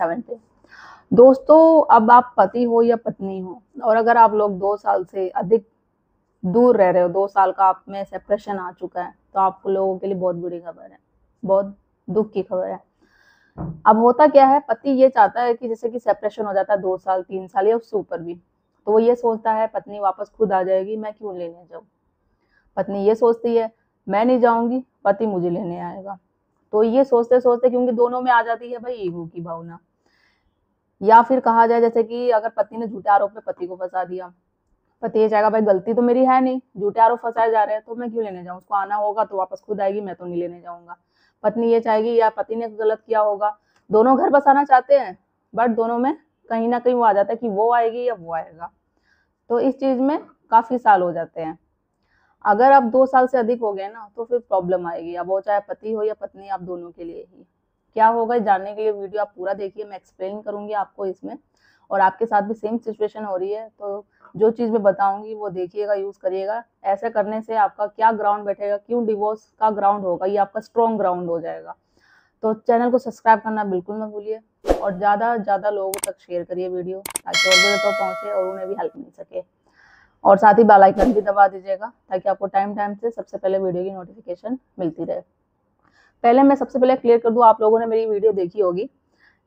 7 पे। दोस्तों, अब आप पति हो या पत्नी हो और अगर आप लोग 2 साल से अधिक दूर रह रहे हो, 2 साल का आप में सेपरेशन आ चुका है, तो आप लोगों के लिए बहुत बुरी खबर है, बहुत दुख की खबर है। अब होता क्या है, पति ये चाहता है कि जैसे कि सेपरेशन हो जाता है 2 साल 3 साल या उससे ऊपर भी, तो वो ये सोचता है पत्नी वापस खुद आ जाएगी, मैं क्यों लेने जाऊं। पत्नी ये सोचती है मैं नहीं जाऊंगी, पति मुझे लेने आएगा। तो ये सोचते सोचते, क्योंकि दोनों में आ जाती है भाई ईगो की भावना, या फिर कहा जाए जैसे कि अगर पत्नी ने झूठे आरोप में पति को फंसा दिया, पति ये चाहेगा भाई गलती तो मेरी है नहीं, झूठे आरोप फंसाए जा रहे हैं तो मैं क्यों लेने जाऊं, उसको आना होगा तो वापस खुद आएगी, मैं तो नहीं लेने जाऊंगा। पत्नी ये चाहेगी या पति ने गलत किया होगा, दोनों घर बसाना चाहते हैं बट दोनों में कहीं ना कहीं वो आ जाता है कि वो आएगी या वो आएगा, तो इस चीज में काफी साल हो जाते हैं। अगर अब 2 साल से अधिक हो गए ना तो फिर प्रॉब्लम आएगी, अब वो चाहे पति हो या पत्नी, आप दोनों के लिए ही। क्या होगा जानने के लिए वीडियो आप पूरा देखिए, मैं एक्सप्लेन करूंगी आपको इसमें, और आपके साथ भी सेम सिचुएशन हो रही है तो जो चीज मैं बताऊंगी वो देखिएगा, यूज करिएगा। ऐसा करने से आपका क्या ग्राउंड बैठेगा, क्यों डिवोर्स का ग्राउंड होगा, ये आपका स्ट्रॉन्ग ग्राउंड हो जाएगा। तो चैनल को सब्सक्राइब करना बिल्कुल मत भूलिए और ज्यादा ज्यादा लोगों तक शेयर करिए वीडियो, ताकि और भी तक पहुंचे और उन्हें भी हेल्प मिल सके। और साथ ही बेल आइकन भी दबा दीजिएगा ताकि आपको टाइम टाइम से सबसे पहले वीडियो की नोटिफिकेशन मिलती रहे। पहले मैं सबसे पहले क्लियर कर दूं, आप लोगों ने मेरी वीडियो देखी होगी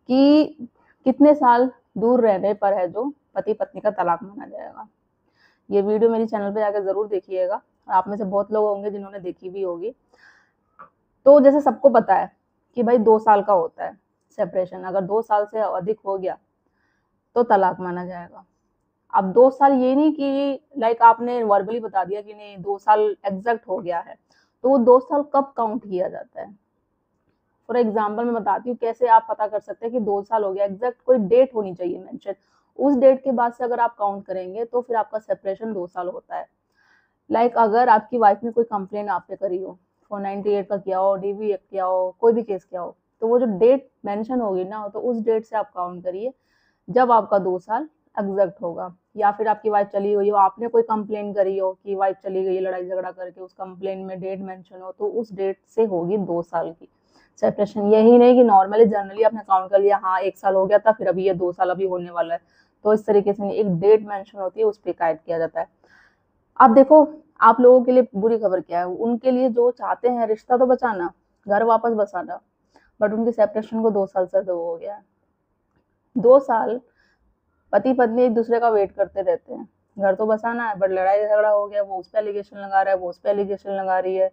कि कितने साल दूर रहने पर है जो पति पत्नी का तलाक माना जाएगा। ये वीडियो मेरी चैनल पे जाकर जरूर देखिएगा, आप में से बहुत लोग होंगे जिन्होंने देखी भी होगी। तो जैसे सबको पता है कि भाई 2 साल का होता है सेपरेशन, अगर 2 साल से अधिक हो गया तो तलाक माना जाएगा। अब 2 साल ये नहीं कि लाइक आपने वर्बली बता दिया कि नहीं 2 साल एग्जैक्ट हो गया है, तो वो 2 साल कब काउंट किया जाता है। फॉर एग्जाम्पल मैं बताती हूँ कैसे आप पता कर सकते हैं कि 2 साल हो गया, एग्जैक्ट कोई डेट होनी चाहिए मेंशन, उस डेट के बाद से अगर आप काउंट करेंगे तो फिर आपका सेपरेशन 2 साल होता है। लाइक अगर आपकी वाइफ ने कोई कंप्लेन आप पे करी हो, 498 का किया हो, डीवी एक्ट किया हो, कोई भी केस किया हो, तो वो जो डेट मेंशन होगी ना, तो उस डेट से आप काउंट करिए जब आपका 2 साल एग्जैक्ट होगा। या फिर आपकी वाइफ चली गई हो, आपने कोई कंप्लेन करी हो कि वाइफ चली गई लड़ाई झगड़ा करके, उस कंप्लेन में डेट मेंशन हो, तो उस डेट से होगी 2 साल की सेपरेशन। यही नहीं कि नॉर्मली जनरली आपने काउंट कर लिया हाँ 1 साल हो गया था फिर अभी ये 2 साल अभी होने वाला है, तो इस तरीके से नहीं, एक डेट मेंशन होती है उस पर कायद किया जाता है। अब देखो, आप लोगों के लिए बुरी खबर क्या है, उनके लिए जो चाहते हैं रिश्ता तो बचाना, घर वापस बसाना, बट उनकी सेपरेशन को 2 साल से दो हो गया है। 2 साल पति पत्नी एक दूसरे का वेट करते रहते हैं, घर तो बसाना है बट लड़ाई झगड़ा हो गया, वो उस पर एलिगेशन लगा रहा है, वो उस पर एलिगेशन लगा रही है,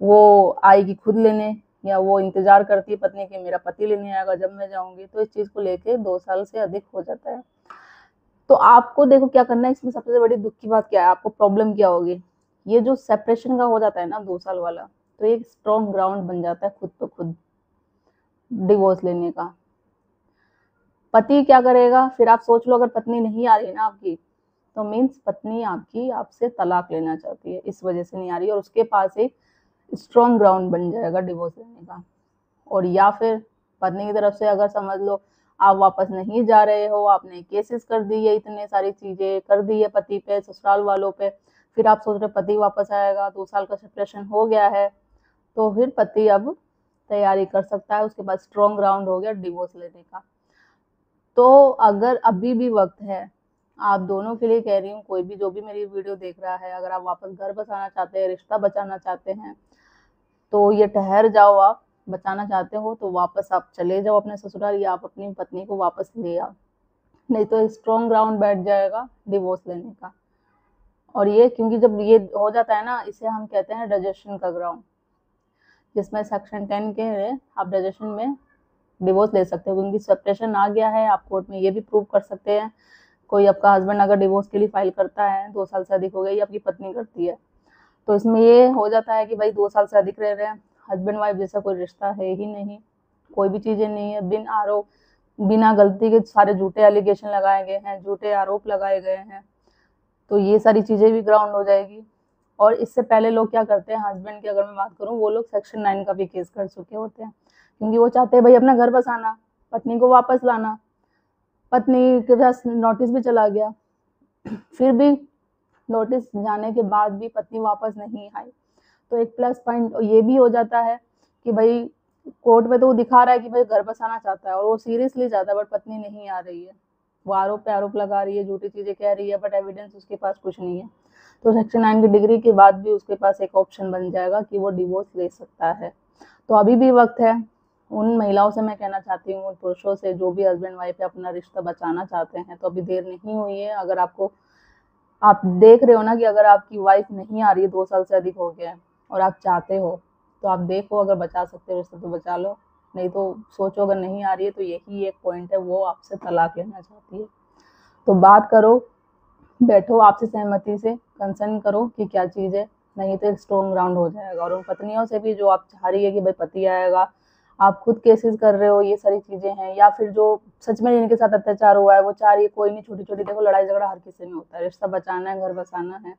वो आएगी खुद लेने या वो इंतजार करती है पत्नी की मेरा पति लेने आएगा जब मैं जाऊंगी, तो इस चीज को लेके 2 साल से अधिक हो जाता है। तो आपको देखो क्या करना है, इसमें सबसे बड़ी दुख की बात क्या है, आपको प्रॉब्लम क्या होगी, ये जो सेपरेशन का हो जाता है ना 2 साल वाला, तो एक स्ट्रॉन्ग ग्राउंड बन जाता है खुद तो खुद डिवोर्स लेने का। पति क्या करेगा फिर, आप सोच लो अगर पत्नी नहीं आ रही ना आपकी, तो मीन्स पत्नी आपकी आपसे तलाक लेना चाहती है, इस वजह से नहीं आ रही, और उसके पास एक स्ट्रॉन्ग ग्राउंड बन जाएगा डिवोर्स लेने का। और या फिर पत्नी की तरफ से अगर समझ लो आप वापस नहीं जा रहे हो, आपने केसेस कर दी है, इतने सारी चीजें कर दी है पति पे ससुराल वालों पे, फिर आप सोच रहे पति वापस आएगा, 2 साल का सेपरेशन हो गया है, तो फिर पति अब तैयारी कर सकता है, उसके बाद स्ट्रॉन्ग ग्राउंड हो गया डिवोर्स लेने का। तो अगर अभी भी वक्त है, आप दोनों के लिए कह रही हूँ, कोई भी जो भी मेरी वीडियो देख रहा है, अगर आप वापस घर बसाना चाहते हैं, रिश्ता बचाना चाहते हैं, तो ये ठहर जाओ, आप बचाना चाहते हो तो वापस आप चले जाओ अपने ससुराल, या आप अपनी पत्नी को वापस ले आओ, नहीं तो स्ट्रॉन्ग ग्राउंड बैठ जाएगा डिवोर्स लेने का। और ये क्योंकि जब ये हो जाता है ना, इसे हम कहते हैं डाइजेशन का ग्राउंड, जिसमें सेक्शन 10 के है, आप डाइजेशन में डिवोर्स ले सकते हो, क्योंकि सेपरेशन आ गया है, आप कोर्ट में ये भी प्रूव कर सकते हैं। कोई आपका हस्बैंड अगर डिवोर्स के लिए फाइल करता है, 2 साल से अधिक हो गई, आपकी पत्नी करती है, तो इसमें ये हो जाता है कि भाई 2 साल से अधिक रह रहे हैं, हस्बैंड वाइफ जैसा कोई रिश्ता है ही नहीं, कोई भी चीजें नहीं है, बिन आरोप बिना गलती के सारे झूठे एलिगेशन लगाए गए हैं, झूठे आरोप लगाए गए हैं, तो ये सारी चीजें भी ग्राउंड हो जाएगी। और इससे पहले लोग क्या करते हैं, हस्बैंड की अगर मैं बात करूं, वो लोग सेक्शन 9 का भी केस कर चुके होते हैं, क्योंकि वो चाहते हैं भाई अपना घर बसाना, पत्नी को वापस लाना, पत्नी के पास नोटिस भी चला गया, फिर भी नोटिस जाने के बाद भी पत्नी वापस नहीं आई, तो एक प्लस पॉइंट ये भी हो जाता है कि भाई कोर्ट में तो वो दिखा रहा है कि भाई घर बसाना चाहता है और वो सीरियसली चाहता है, बट पत्नी नहीं आ रही है। वो आरोप पे आरोप लगा रही है, झूठी चीजें कह रही है, बट एविडेंस उसके पास कुछ नहीं है। तो सेक्शन 9 की डिग्री के बाद भी उसके पास एक ऑप्शन बन जाएगा कि वो डिवोर्स ले सकता है। तो अभी भी वक्त है। उन महिलाओं से मैं कहना चाहती हूँ, उन पुरुषों से जो भी हस्बैंड वाइफ अपना रिश्ता बचाना चाहते हैं, तो अभी देर नहीं हुई है। अगर आप देख रहे हो ना कि अगर आपकी वाइफ नहीं आ रही है, 2 साल से अधिक हो गया है, और आप चाहते हो, तो आप देखो, अगर बचा सकते हो रिश्ता तो बचा लो, नहीं तो सोचो अगर नहीं आ रही है तो यही एक पॉइंट है, वो आपसे तलाक लेना चाहती है। तो बात करो, बैठो, आपसे सहमति से कंसर्न करो कि क्या चीज़ है, नहीं तो एक स्ट्रॉन्ग ग्राउंड हो जाएगा। और उन पत्नियों से भी जो आप चाह रही है कि भाई पति आएगा, आप खुद केसेस कर रहे हो, ये सारी चीज़ें हैं, या फिर जो सच में जिनके साथ अत्याचार हुआ है वो चाह रही है कोई नहीं, छोटी छोटी, देखो लड़ाई झगड़ा हर किसी में होता है, रिश्ता बचाना है, घर बसाना है,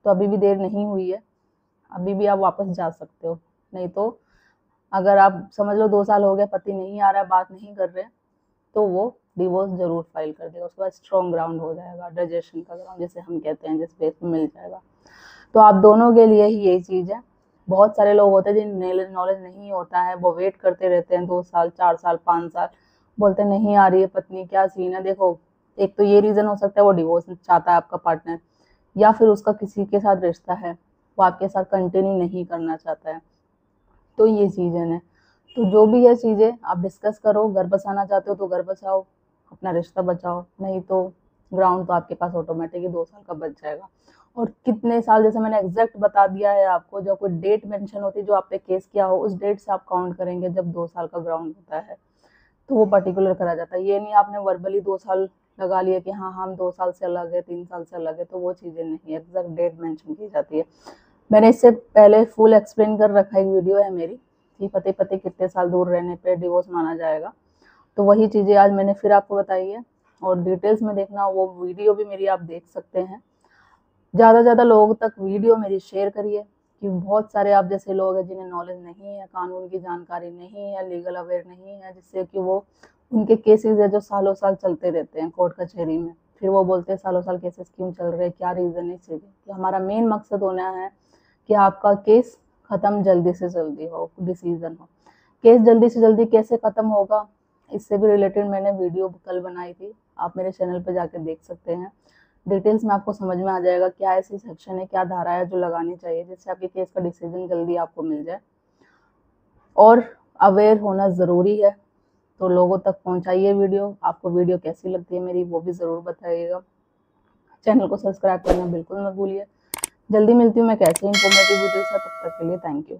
तो अभी भी देर नहीं हुई है, अभी भी आप वापस जा सकते हो। नहीं तो अगर आप समझ लो 2 साल हो गए, पति नहीं आ रहा है, बात नहीं कर रहे, तो वो डिवोर्स जरूर फाइल कर देगा। उसके बाद स्ट्रॉन्ग ग्राउंड हो जाएगा, डाइजेशन का ग्राउंड जिसे हम कहते हैं, जिस बेस पे मिल जाएगा। तो आप दोनों के लिए ही यही चीज़ है। बहुत सारे लोग होते हैं जिन्हें नॉलेज नहीं होता है, वो वेट करते रहते हैं 2 साल, 4 साल, 5 साल, बोलते नहीं आ रही है पत्नी, क्या सीन है। देखो, एक तो ये रीज़न हो सकता है वो डिवोर्स चाहता है आपका पार्टनर, या फिर उसका किसी के साथ रिश्ता है, वो आपके साथ कंटिन्यू नहीं करना चाहता है। तो ये चीज़ें हैं। तो जो भी है चीज़ें आप डिस्कस करो, घर बसाना चाहते हो तो घर बसाओ, अपना रिश्ता बचाओ, नहीं तो ग्राउंड तो आपके पास ऑटोमेटिक ही 2 साल का बच जाएगा। और कितने साल, जैसे मैंने एग्जैक्ट बता दिया है आपको, जब कोई डेट मेंशन होती है जो आप पे केस किया हो, उस डेट से आप काउंट करेंगे जब 2 साल का ग्राउंड होता है, तो वो पर्टिकुलर करा जाता है। ये नहीं आपने वर्बली 2 साल लगा लिया कि हाँ हम 2 साल से अलग है, 3 साल से अलग है, तो वो चीज़ें नहीं, एग्जैक्ट डेट मेंशन की जाती है। मैंने इससे पहले फुल एक्सप्लेन कर रखा है, एक वीडियो है मेरी कि पति पति कितने साल दूर रहने पे डिवोर्स माना जाएगा, तो वही चीज़ें आज मैंने फिर आपको बताई है। और डिटेल्स में देखना, वो वीडियो भी मेरी आप देख सकते हैं। ज़्यादा से ज़्यादा लोगों तक वीडियो मेरी शेयर करिए, कि बहुत सारे आप जैसे लोग हैं जिन्हें नॉलेज नहीं है, कानून की जानकारी नहीं है, लीगल अवेयर नहीं है, जिससे कि वो उनके केसेस है जो सालों साल चलते रहते हैं कोर्ट कचहरी में, फिर वो बोलते हैं सालों साल केसेस क्यों चल रहे हैं, क्या रीज़न है चीज़ें। कि हमारा मेन मकसद होना है कि आपका केस ख़त्म जल्दी से जल्दी हो, डिसीजन हो। केस जल्दी से जल्दी कैसे ख़त्म होगा, इससे भी रिलेटेड मैंने वीडियो कल बनाई थी, आप मेरे चैनल पर जाकर देख सकते हैं। डिटेल्स में आपको समझ में आ जाएगा क्या ऐसी सेक्शन है, क्या धारा है जो लगानी चाहिए जिससे आपके केस का डिसीजन जल्दी आपको मिल जाए। और अवेयर होना ज़रूरी है, तो लोगों तक पहुंचाइए वीडियो। आपको वीडियो कैसी लगती है मेरी, वो भी ज़रूर बताइएगा। चैनल को सब्सक्राइब करना बिल्कुल मत भूलिए। जल्दी मिलती हूँ मैं कैसे इंफॉर्मेटिव वीडियो से, तब तक के लिए थैंक यू।